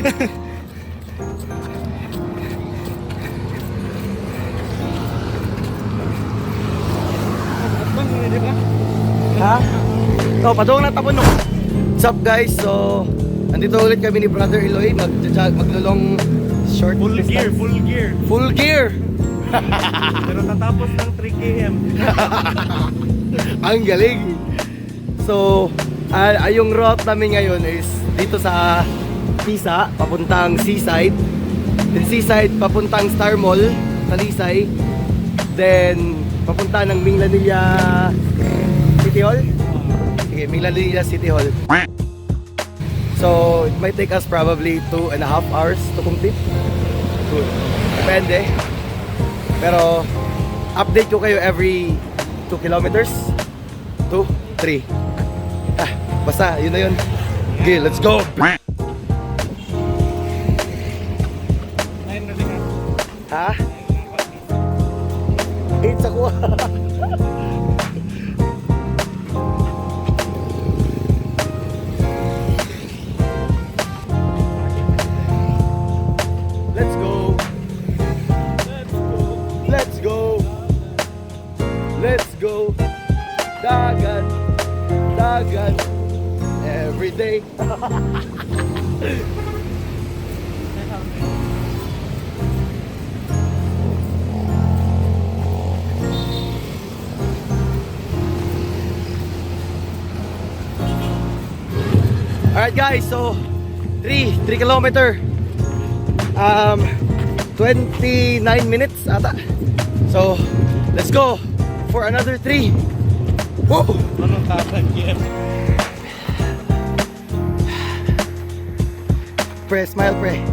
Ha? So, padung na tapon no. What's up guys? So, nandito ulit kami ni Brother Eloy maglulong short Full distance. gear, full gear. Full gear. Pero tatapos ng 3 km. Ang galing. So, yung route namin ngayon is dito sa Pisa, papuntang Seaside. Then Seaside, papuntang Star Mall, Talisay. Then, papunta ng Minglanilla City Hall. Okay, Minglanilla City Hall. So, it might take us probably 2.5 hours to complete. Depende. Pero, update ko kayo every 2 kilometers. 2, 3. Basta, yun na yun. Okay, let's go! Ha? 8 ako. Let's go. Let's go. Let's go. Dagat. Dagat. Every day. Alright guys, so 3 kilometer 29 minutes ata. So let's go for another 3. Whoa! Anong tatagyan? Pre, smile pre.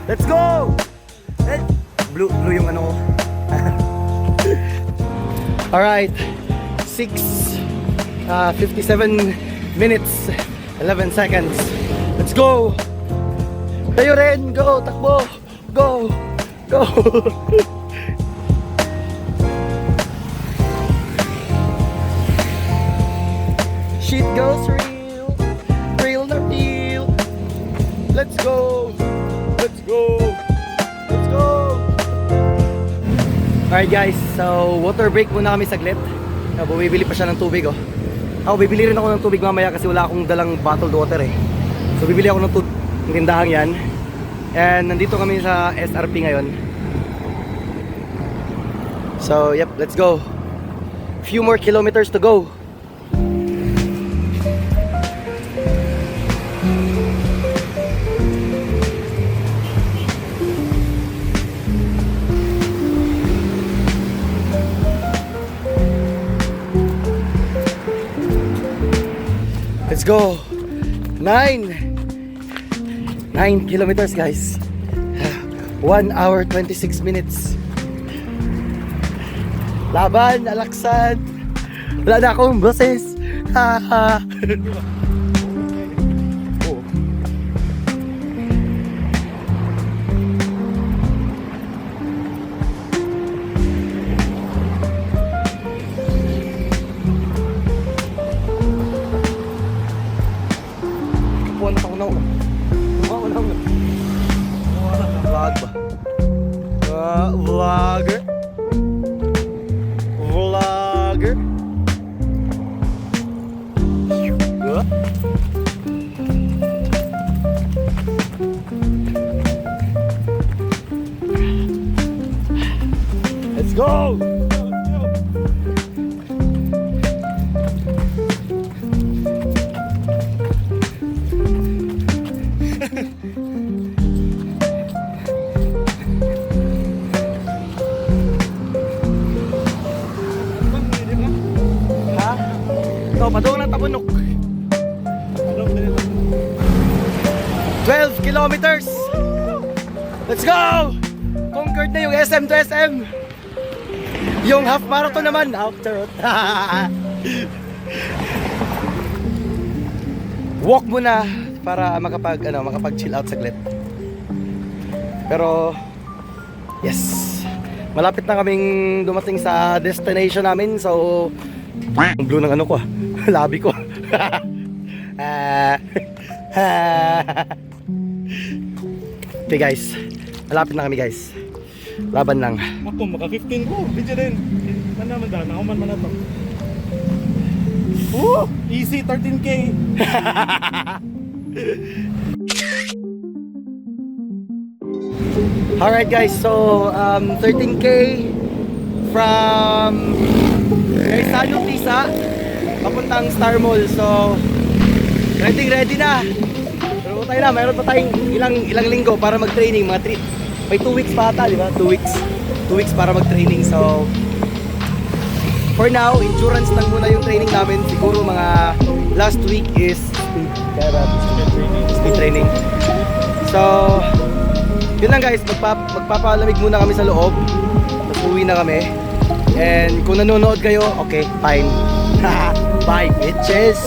Let's go! Blue yung ano. Alright, 57 minutes 11 seconds. Let's go! Tayo rin, go, takbo, go, go. Shit goes real, real not real. Let's go, let's go, let's go. Alright guys, so water break muna kami saglit. Bumibili pa siya ng tubig oh. Ako bibili rin ako ng tubig mamaya kasi wala akong dalang bottled water eh. So bibili ako ng tindahang yan. And nandito kami sa SRP ngayon. So yep, let's go. Few more kilometers to go. Let's go. 9 kilometers guys. 1 hour 26 minutes. Laban, alaksan. Wala na akong boses. Haha. Vlog ba? Vlogger. Vlogger. Let's go. So, padung na tapunok. 12 kilometers. Let's go! Conquered na yung SM to SM. Yung half marathon naman, after. Walk muna para makapag chill out saglit. Pero yes, malapit na kaming dumating sa destination namin. So, ang blue ng ano ko labi ko. Okay guys, malapit na kami guys. Laban lang. Ako, maka 15 ko. Video din. Mana man daan. Ako man na to. Easy 13K. Alright guys, so 13K from Gaisano Tisa papuntang Star Mall. So ready na. Pero tayo na, mayroon pa tayong ilang linggo para mag-training, mga 3. May 2 weeks pa ata, di ba? 2 weeks. 2 weeks para mag-training. So for now, endurance lang muna yung training namin. Siguro mga last week is speed training. So yun lang guys, magpapalamig muna kami sa loob. Tapos uwi na kami. And kung nanonood kayo, okay, fine. Bye bitches!